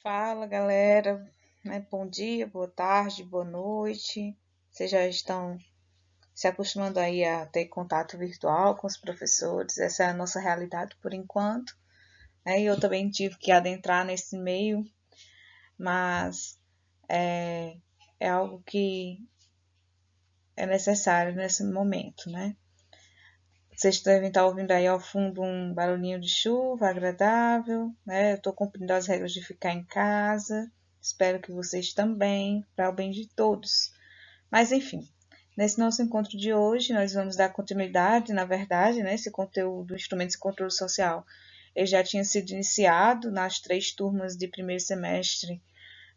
Fala, galera, né? Bom dia, boa tarde, boa noite. Vocês já estão se acostumando aí a ter contato virtual com os professores. Essa é a nossa realidade por enquanto, né? E eu também tive que adentrar nesse meio, mas é, é algo que é necessário nesse momento, né? Vocês devem estar ouvindo aí ao fundo um barulhinho de chuva agradável, né? Eu estou cumprindo as regras de ficar em casa. Espero que vocês também, para o bem de todos. Mas enfim, nesse nosso encontro de hoje, nós vamos dar continuidade, na verdade, né? Esse conteúdo do Instrumentos de Controle Social, ele já tinha sido iniciado nas 3 turmas de primeiro semestre,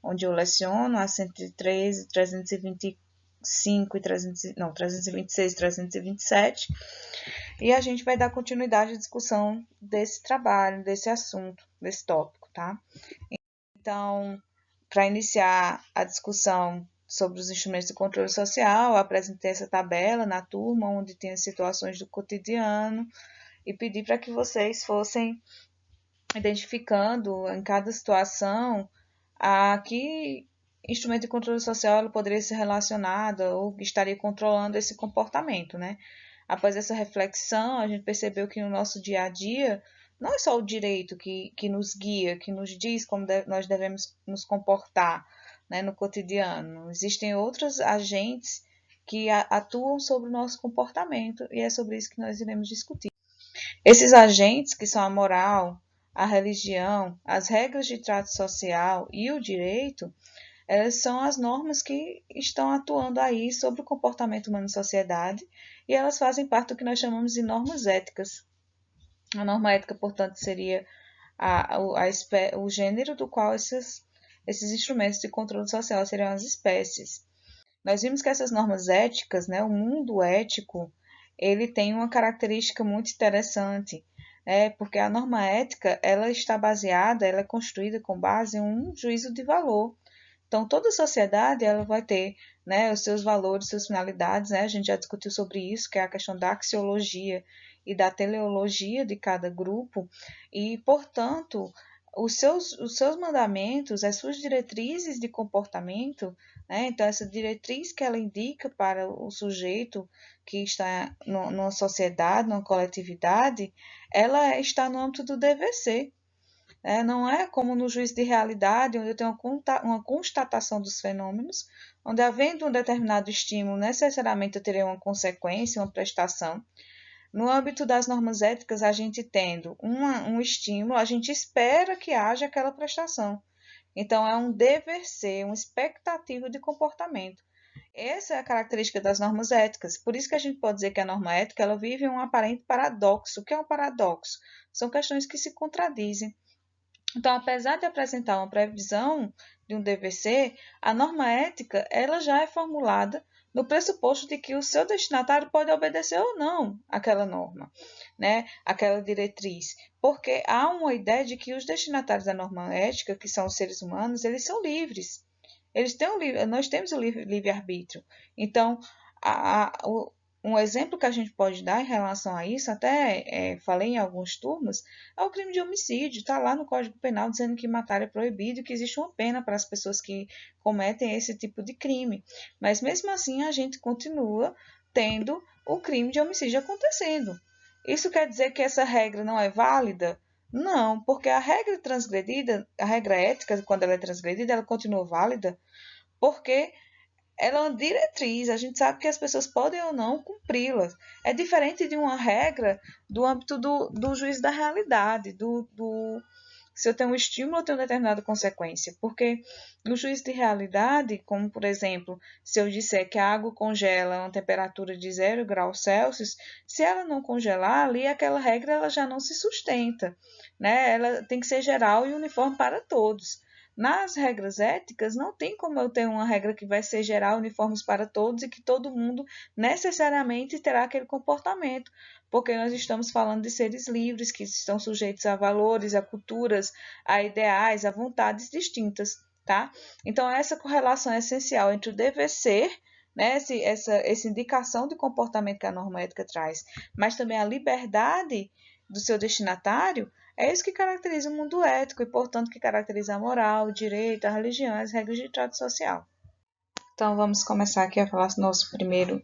onde eu leciono, a 113, 325 e 300, não, 326 e 327. E a gente vai dar continuidade à discussão desse trabalho, desse assunto, desse tópico, tá? Então, para iniciar a discussão sobre os instrumentos de controle social, eu apresentei essa tabela na turma, onde tem as situações do cotidiano, e pedi para que vocês fossem identificando em cada situação a que instrumento de controle social ela poderia ser relacionada ou estaria controlando esse comportamento, né? Após essa reflexão, a gente percebeu que no nosso dia a dia, não é só o direito que nos guia, que nos diz como nós devemos nos comportar, né, no cotidiano. Existem outros agentes que atuam sobre o nosso comportamento e é sobre isso que nós iremos discutir. Esses agentes, que são a moral, a religião, as regras de trato social e o direito, elas são as normas que estão atuando aí sobre o comportamento humano na sociedade e elas fazem parte do que nós chamamos de normas éticas. A norma ética, portanto, seria o gênero do qual esses instrumentos de controle social seriam as espécies. Nós vimos que essas normas éticas, né, o mundo ético, ele tem uma característica muito interessante, porque a norma ética ela está baseada, ela é construída com base em um juízo de valor. Então, toda sociedade ela vai ter, né, os seus valores, suas finalidades, né? A gente já discutiu sobre isso, que é a questão da axiologia e da teleologia de cada grupo, e, portanto, os seus mandamentos, as suas diretrizes de comportamento, né? Então, essa diretriz que ela indica para o sujeito que está numa sociedade, numa coletividade, ela está no âmbito do dever ser. Não é como no juízo de realidade, onde eu tenho uma constatação dos fenômenos, onde havendo um determinado estímulo, necessariamente eu terei uma consequência, uma prestação. No âmbito das normas éticas, a gente tendo um estímulo, a gente espera que haja aquela prestação. Então, é um dever ser, uma expectativa de comportamento. Essa é a característica das normas éticas. Por isso que a gente pode dizer que a norma ética ela vive um aparente paradoxo. O que é um paradoxo? São questões que se contradizem. Então, apesar de apresentar uma previsão de um DVC, a norma ética ela já é formulada no pressuposto de que o seu destinatário pode obedecer ou não àquela norma, né? Aquela diretriz, porque há uma ideia de que os destinatários da norma ética, que são os seres humanos, eles são livres. Eles têm nós temos o livre-arbítrio. Então, um exemplo que a gente pode dar em relação a isso, até falei em algumas turmas, é o crime de homicídio. Está lá no Código Penal dizendo que matar é proibido e que existe uma pena para as pessoas que cometem esse tipo de crime. Mas mesmo assim, a gente continua tendo o crime de homicídio acontecendo. Isso quer dizer que essa regra não é válida? Não, porque a regra transgredida, a regra ética, quando ela é transgredida, ela continua válida, porque ela é uma diretriz, a gente sabe que as pessoas podem ou não cumpri-las. É diferente de uma regra do âmbito do juízo da realidade, se eu tenho um estímulo, eu tenho determinada consequência. Porque no juízo de realidade, como por exemplo, se eu disser que a água congela a uma temperatura de 0 graus Celsius, se ela não congelar ali, aquela regra ela já não se sustenta, né? Ela tem que ser geral e uniforme para todos. Nas regras éticas, não tem como eu ter uma regra que vai ser geral, uniformes para todos e que todo mundo necessariamente terá aquele comportamento, porque nós estamos falando de seres livres que estão sujeitos a valores, a culturas, a ideais, a vontades distintas, tá? Então, essa correlação é essencial entre o dever ser, né, essa indicação de comportamento que a norma ética traz, mas também a liberdade do seu destinatário, É isso que caracteriza o mundo ético e, portanto, que caracteriza a moral, o direito, a religião e as regras de trato social. Então, vamos começar aqui a falar do nosso primeiro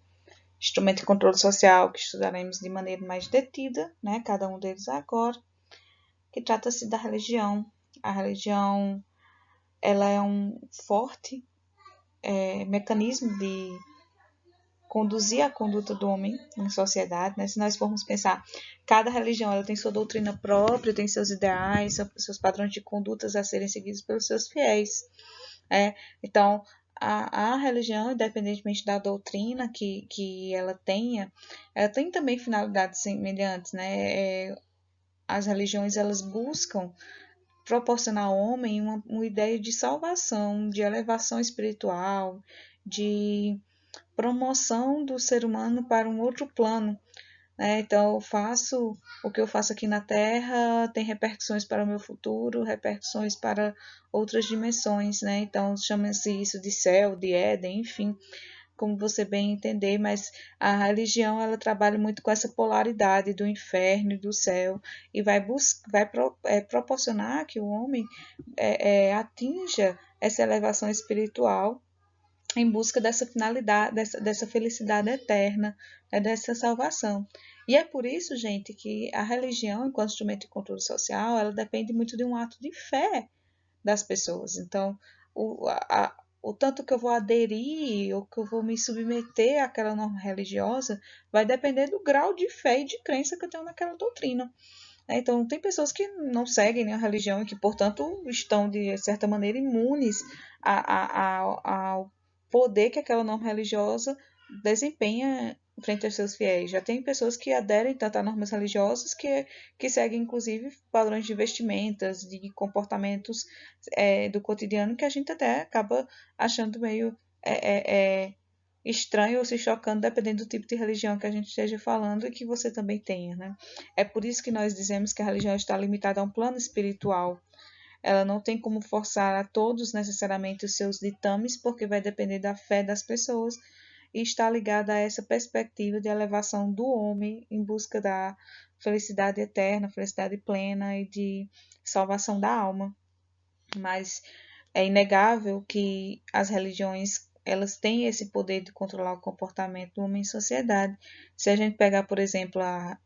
instrumento de controle social, que estudaremos de maneira mais detida, né, cada um deles agora, que trata-se da religião. A religião, ela é um forte mecanismo de conduzir a conduta do homem em sociedade, né? Se nós formos pensar, cada religião ela tem sua doutrina própria, tem seus ideais, seus padrões de condutas a serem seguidos pelos seus fiéis. Então, a religião, independentemente da doutrina que ela tem também finalidades semelhantes, né? As religiões elas buscam proporcionar ao homem uma ideia de salvação, de elevação espiritual, de promoção do ser humano para um outro plano, né? Então, eu faço o que eu faço aqui na Terra, tem repercussões para o meu futuro, repercussões para outras dimensões, né? Então, chama-se isso de céu, de Éden, enfim, como você bem entender, mas a religião ela trabalha muito com essa polaridade do inferno e do céu e vai proporcionar que o homem atinja essa elevação espiritual em busca dessa finalidade, dessa felicidade eterna, dessa salvação. E é por isso, gente, que a religião, enquanto instrumento de controle social, ela depende muito de um ato de fé das pessoas. Então, o tanto que eu vou aderir ou que eu vou me submeter àquela norma religiosa vai depender do grau de fé e de crença que eu tenho naquela doutrina. Então, tem pessoas que não seguem a religião e que, portanto, estão, de certa maneira, imunes ao poder que aquela norma religiosa desempenha frente aos seus fiéis. Já tem pessoas que aderem tanto a normas religiosas que seguem, inclusive, padrões de vestimentas, de comportamentos do cotidiano que a gente até acaba achando meio estranho ou se chocando, dependendo do tipo de religião que a gente esteja falando e que você também tenha, né? É por isso que nós dizemos que a religião está limitada a um plano espiritual. Ela não tem como forçar a todos necessariamente os seus ditames, porque vai depender da fé das pessoas e está ligada a essa perspectiva de elevação do homem em busca da felicidade eterna, felicidade plena e de salvação da alma. Mas é inegável que as religiões elas têm esse poder de controlar o comportamento do homem em sociedade. Se a gente pegar, por exemplo, a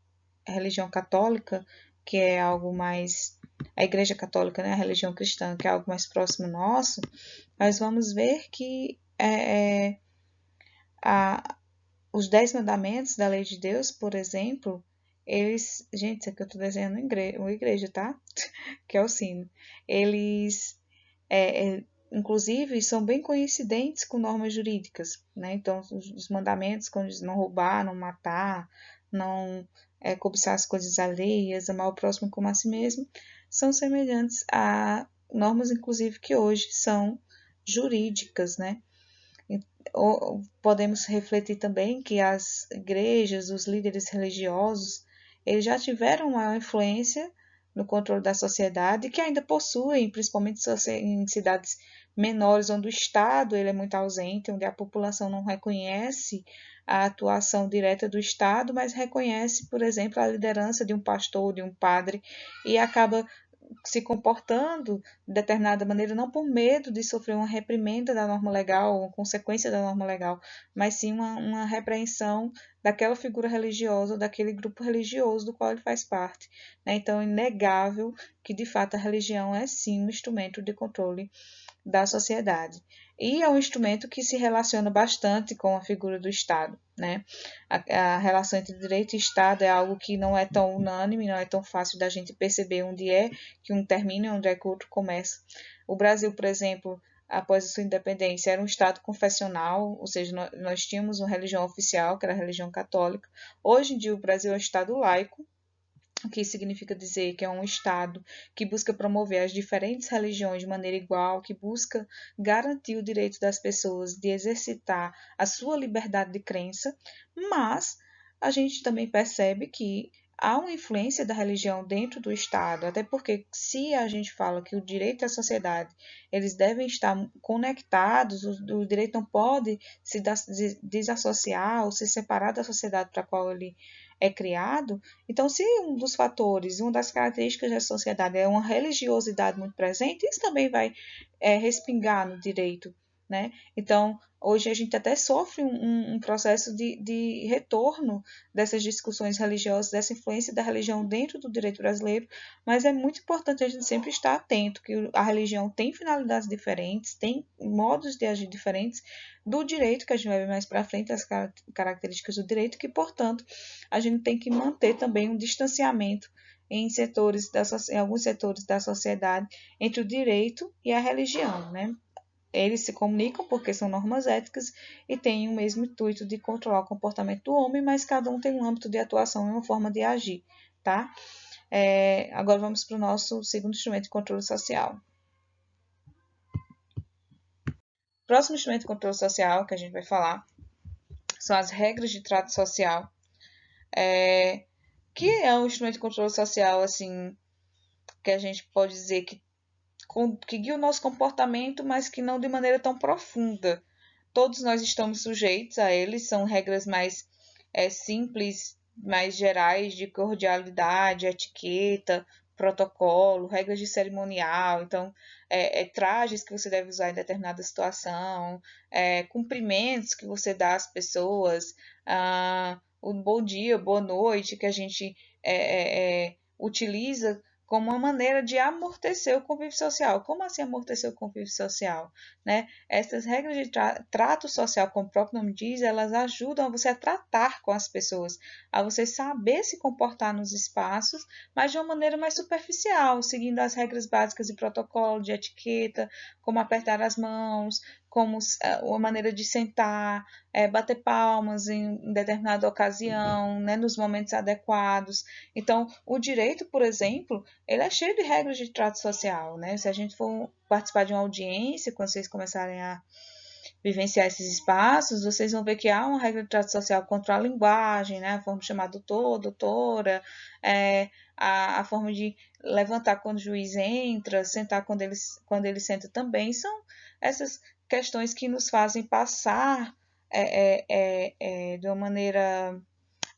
religião católica, que é algo mais a Igreja Católica, né, a religião cristã, que é algo mais próximo nosso, nós vamos ver que os 10 mandamentos da lei de Deus, por exemplo, eles, gente, isso aqui eu estou desenhando uma igreja, tá? Que é o sino. Eles inclusive, são bem coincidentes com normas jurídicas, né? Então, os mandamentos, como diz, não roubar, não matar, não cobiçar as coisas alheias, amar o próximo como a si mesmo, são semelhantes a normas, inclusive, que hoje são jurídicas, né? Podemos refletir também que as igrejas, os líderes religiosos, eles já tiveram maior influência no controle da sociedade, que ainda possuem, principalmente em cidades menores, onde o Estado ele é muito ausente, onde a população não reconhece a atuação direta do Estado, mas reconhece, por exemplo, a liderança de um pastor, de um padre, e acaba se comportando de determinada maneira, não por medo de sofrer uma reprimenda da norma legal, uma consequência da norma legal, mas sim uma repreensão daquela figura religiosa, ou daquele grupo religioso do qual ele faz parte. Né? Então, é inegável que, de fato, a religião é sim um instrumento de controle da sociedade. E é um instrumento que se relaciona bastante com a figura do Estado. Né? A relação entre direito e Estado é algo que não é tão unânime, não é tão fácil da gente perceber onde é que um termina e onde é que o outro começa. O Brasil, por exemplo, após a sua independência, era um Estado confessional, ou seja, nós tínhamos uma religião oficial, que era a religião católica. Hoje em dia, o Brasil é um Estado laico, o que significa dizer que é um Estado que busca promover as diferentes religiões de maneira igual, que busca garantir o direito das pessoas de exercitar a sua liberdade de crença, mas a gente também percebe que há uma influência da religião dentro do Estado, até porque se a gente fala que o direito e a sociedade eles devem estar conectados, o direito não pode se desassociar ou se separar da sociedade para a qual ele é criado, então se um dos fatores, uma das características da sociedade é uma religiosidade muito presente, isso também vai respingar no direito, né? Então, hoje a gente até sofre um processo de retorno dessas discussões religiosas, dessa influência da religião dentro do direito brasileiro, mas é muito importante a gente sempre estar atento que a religião tem finalidades diferentes, tem modos de agir diferentes do direito, que a gente vai ver mais para frente, as características do direito, que, portanto, a gente tem que manter também um distanciamento em alguns setores da sociedade entre o direito e a religião, né? Eles se comunicam porque são normas éticas e têm o mesmo intuito de controlar o comportamento do homem, mas cada um tem um âmbito de atuação e uma forma de agir, tá? Agora vamos para o nosso segundo instrumento de controle social. O próximo instrumento de controle social que a gente vai falar são as regras de trato social, que é um instrumento de controle social, assim, que a gente pode dizer que guia o nosso comportamento, mas que não de maneira tão profunda. Todos nós estamos sujeitos a eles, são regras mais simples, mais gerais, de cordialidade, etiqueta, protocolo, regras de cerimonial, então, trajes que você deve usar em determinada situação, cumprimentos que você dá às pessoas, o bom dia, boa noite, que a gente utiliza como uma maneira de amortecer o convívio social. Como assim amortecer o convívio social? Né? Essas regras de trato social, como o próprio nome diz, elas ajudam a você a tratar com as pessoas, a você saber se comportar nos espaços, mas de uma maneira mais superficial, seguindo as regras básicas de protocolo, de etiqueta, como apertar as mãos, como uma maneira de sentar, bater palmas em determinada ocasião, né, nos momentos adequados. Então, o direito, por exemplo, ele é cheio de regras de trato social, né? Se a gente for participar de uma audiência, quando vocês começarem a vivenciar esses espaços, vocês vão ver que há uma regra de trato social contra a linguagem, né? A forma de chamar doutor, doutora, a forma de levantar quando o juiz entra, sentar quando ele senta também, são essas questões que nos fazem passar de uma maneira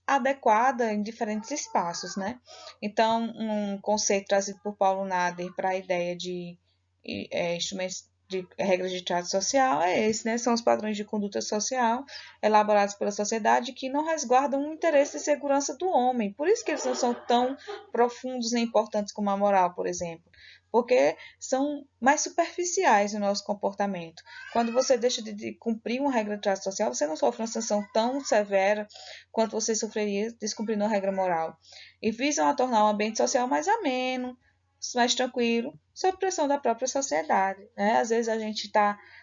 adequada em diferentes espaços, né? Então, um conceito trazido por Paulo Nader para a ideia de instrumentos de regras de trato social é esse, né? São os padrões de conduta social elaborados pela sociedade que não resguardam o interesse de segurança do homem. Por isso que eles não são tão profundos nem importantes como a moral, por exemplo, porque são mais superficiais no nosso comportamento. Quando você deixa de cumprir uma regra de trato social, você não sofre uma sanção tão severa quanto você sofreria descumprindo uma regra moral. E visam a tornar o ambiente social mais ameno, mais tranquilo, sob pressão da própria sociedade, né? Às vezes a gente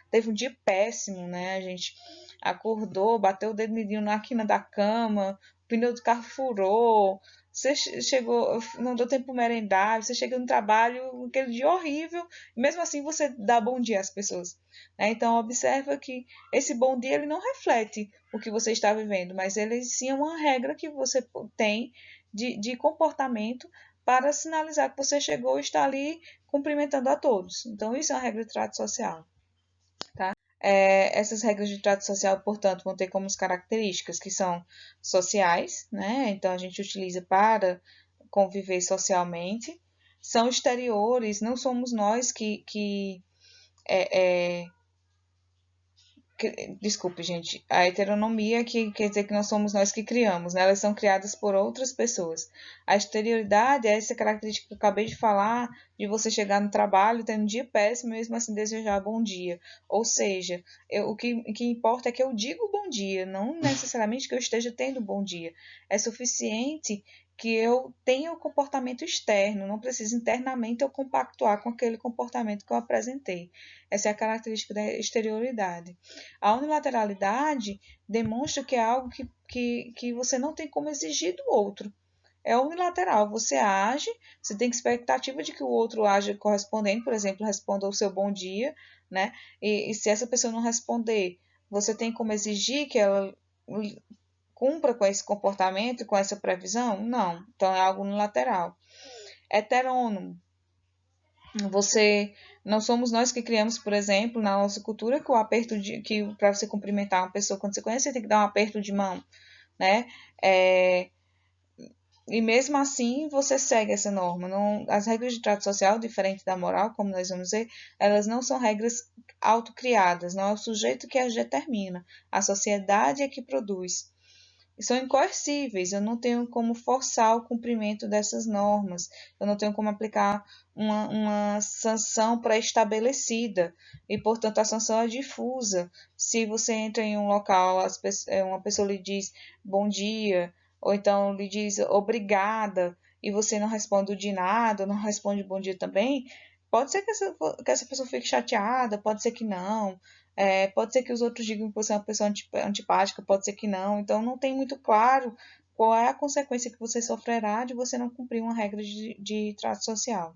teve um dia péssimo, né? A gente acordou, bateu o dedo mindinho na quina da cama, o pneu do carro furou, você chegou, não deu tempo para merendar, você chega no trabalho, aquele dia horrível, e mesmo assim você dá bom dia às pessoas, né? Então observa que esse bom dia ele não reflete o que você está vivendo, mas ele sim é uma regra que você tem de comportamento para sinalizar que você chegou e está ali cumprimentando a todos. Então, isso é uma regra de trato social. Tá? Essas regras de trato social, portanto, vão ter como características que são sociais, né? Então, a gente utiliza para conviver socialmente. São exteriores, não somos nós que desculpe, gente, a heteronomia que quer dizer que não somos nós que criamos, né? Elas são criadas por outras pessoas. A exterioridade é essa característica que eu acabei de falar, de você chegar no trabalho tendo um dia péssimo, mesmo assim desejar bom dia. Ou seja, o que importa é que eu digo bom dia, não necessariamente que eu esteja tendo bom dia. É suficiente que eu tenha o comportamento externo, não preciso internamente eu compactuar com aquele comportamento que eu apresentei. Essa é a característica da exterioridade. A unilateralidade demonstra que é algo que você não tem como exigir do outro. É unilateral, você age, você tem expectativa de que o outro age correspondendo, por exemplo, responda o seu bom dia, né? E se essa pessoa não responder, você tem como exigir que ela cumpra com esse comportamento, com essa previsão? Não. Então é algo unilateral. Heterônomo. Não somos nós que criamos, por exemplo, na nossa cultura, que o aperto que para você cumprimentar uma pessoa quando você conhece, você tem que dar um aperto de mão, né? E mesmo assim, você segue essa norma. Não, as regras de trato social, diferente da moral, como nós vamos ver, elas não são regras autocriadas, não é o sujeito que as determina, a sociedade é que produz. E são incoercíveis, eu não tenho como forçar o cumprimento dessas normas, eu não tenho como aplicar uma sanção pré-estabelecida, e, portanto, a sanção é difusa. Se você entra em um local, uma pessoa lhe diz bom dia, ou então lhe diz obrigada, e você não responde de nada, não responde bom dia também, pode ser que essa pessoa fique chateada, pode ser que não. Pode ser que os outros digam que você é uma pessoa antipática, pode ser que não. Então, não tem muito claro qual é a consequência que você sofrerá de você não cumprir uma regra de trato social.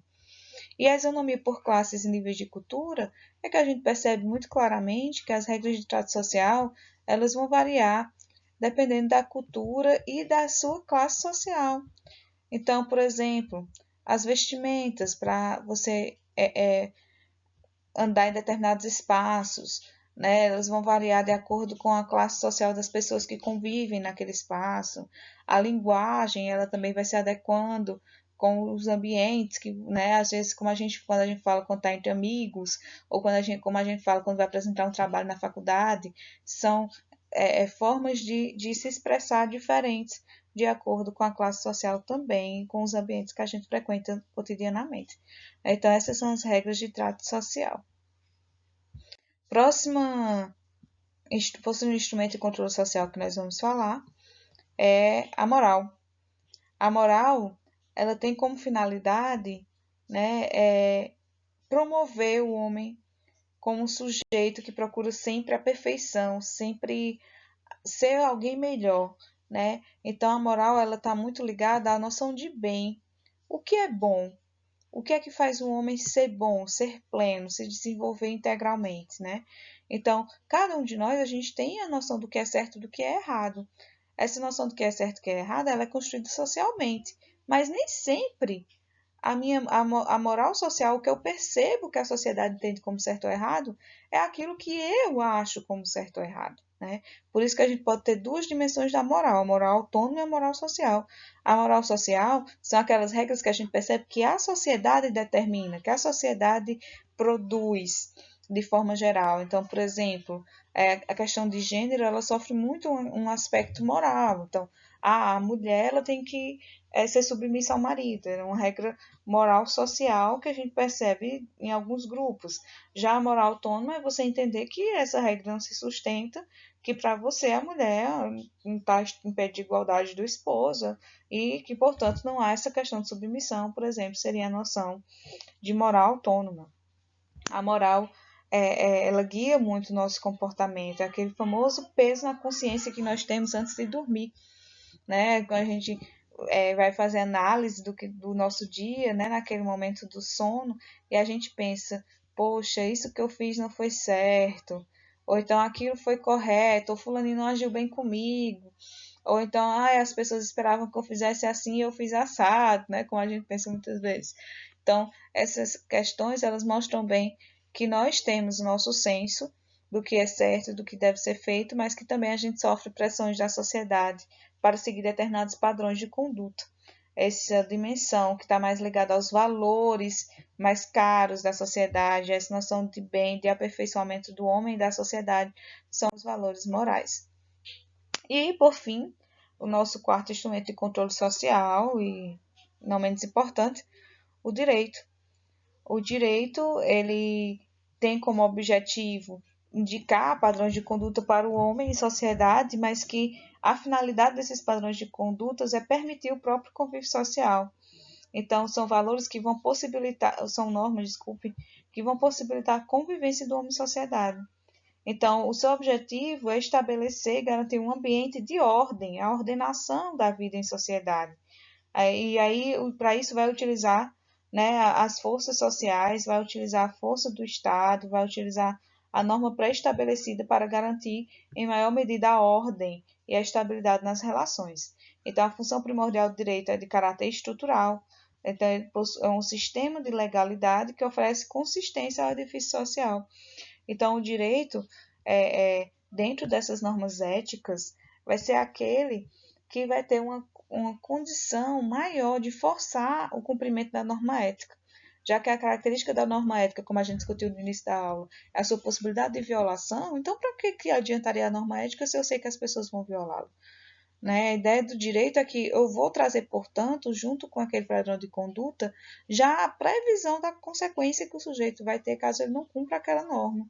E a isonomia por classes e níveis de cultura é que a gente percebe muito claramente que as regras de trato social elas vão variar dependendo da cultura e da sua classe social. Então, por exemplo, as vestimentas para você andar em determinados espaços, né? Elas vão variar de acordo com a classe social das pessoas que convivem naquele espaço. A linguagem, ela também vai se adequando com os ambientes que, né, às vezes quando a gente fala quando está entre amigos, ou como a gente fala quando vai apresentar um trabalho na faculdade, são formas de se expressar diferentes de acordo com a classe social também, com os ambientes que a gente frequenta cotidianamente. Então, essas são as regras de trato social. Próximo instrumento de controle social que nós vamos falar é a moral. A moral, ela tem como finalidade, né, promover o homem como um sujeito que procura sempre a perfeição, sempre ser alguém melhor, né? Então a moral ela está muito ligada à noção de bem. O que é bom? O que é que faz um homem ser bom, ser pleno, se desenvolver integralmente, né? Então, cada um de nós, a gente tem a noção do que é certo e do que é errado. Essa noção do que é certo e do que é errado, ela é construída socialmente, mas nem sempre a moral social, o que eu percebo que a sociedade entende como certo ou errado, é aquilo que eu acho como certo ou errado. Né? Por isso que a gente pode ter duas dimensões da moral, a moral autônoma e a moral social. A moral social são aquelas regras que a gente percebe que a sociedade determina, que a sociedade produz de forma geral. Então, por exemplo, a questão de gênero, ela sofre muito um aspecto moral. Então, a mulher ela tem que ser submissa ao marido. É uma regra moral social que a gente percebe em alguns grupos. Já a moral autônoma é você entender que essa regra não se sustenta, que para você a mulher não está em pé de igualdade do esposo e que, portanto, não há essa questão de submissão, por exemplo, seria a noção de moral autônoma. A moral ela guia muito o nosso comportamento, é aquele famoso peso na consciência que nós temos antes de dormir, né? Quando a gente vai fazer análise do nosso dia, né? Naquele momento do sono, e a gente pensa, poxa, isso que eu fiz não foi certo, ou então aquilo foi correto, ou fulaninho não agiu bem comigo, ou então, as pessoas esperavam que eu fizesse assim e eu fiz assado, né? Como a gente pensa muitas vezes. Então, essas questões, elas mostram bem que nós temos o nosso senso do que é certo, do que deve ser feito, mas que também a gente sofre pressões da sociedade para seguir determinados padrões de conduta. Essa dimensão que está mais ligada aos valores mais caros da sociedade, essa noção de bem, de aperfeiçoamento do homem e da sociedade, são os valores morais. E, por fim, o nosso quarto instrumento de controle social, e não menos importante, o direito. O direito, ele tem como objetivo indicar padrões de conduta para o homem em sociedade, mas que a finalidade desses padrões de condutas é permitir o próprio convívio social. Então, são valores que vão possibilitar, são normas, desculpe, que vão possibilitar a convivência do homem em sociedade. Então, o seu objetivo é estabelecer e garantir um ambiente de ordem, a ordenação da vida em sociedade. E aí, para isso, vai utilizar, né, as forças sociais, vai utilizar a força do Estado, vai utilizar a norma pré-estabelecida para garantir, em maior medida, a ordem e a estabilidade nas relações. Então, a função primordial do direito é de caráter estrutural. Então, é um sistema de legalidade que oferece consistência ao edifício social. Então, o direito, dentro dessas normas éticas, vai ser aquele que vai ter uma condição maior de forçar o cumprimento da norma ética, já que a característica da norma ética, como a gente discutiu no início da aula, é a sua possibilidade de violação, então para que adiantaria a norma ética se eu sei que as pessoas vão violá-la? Né? A ideia do direito é que eu vou trazer, portanto, junto com aquele padrão de conduta, já a previsão da consequência que o sujeito vai ter caso ele não cumpra aquela norma.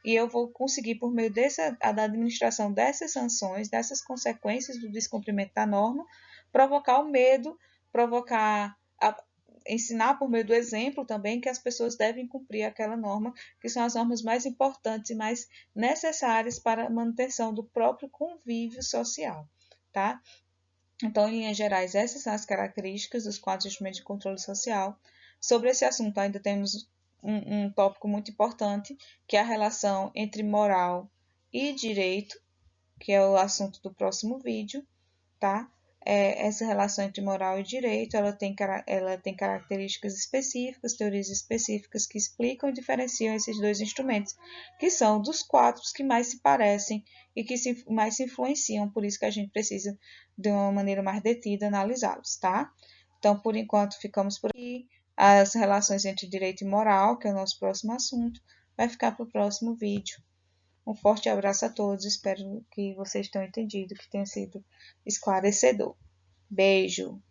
E eu vou conseguir, por meio da administração dessas sanções, dessas consequências do descumprimento da norma, provocar o medo, ensinar por meio do exemplo também que as pessoas devem cumprir aquela norma, que são as normas mais importantes e mais necessárias para a manutenção do próprio convívio social, tá? Então, em linhas gerais, essas são as características dos quadros de instrumentos de controle social. Sobre esse assunto, ainda temos um tópico muito importante, que é a relação entre moral e direito, que é o assunto do próximo vídeo, tá? Essa relação entre moral e direito, ela tem características específicas, teorias específicas que explicam e diferenciam esses dois instrumentos, que são dos quatro que mais se parecem e que mais se influenciam, por isso que a gente precisa, de uma maneira mais detida, analisá-los, tá? Então, por enquanto, ficamos por aqui. As relações entre direito e moral, que é o nosso próximo assunto, vai ficar para o próximo vídeo. Um forte abraço a todos, espero que vocês tenham entendido, que tenha sido esclarecedor. Beijo!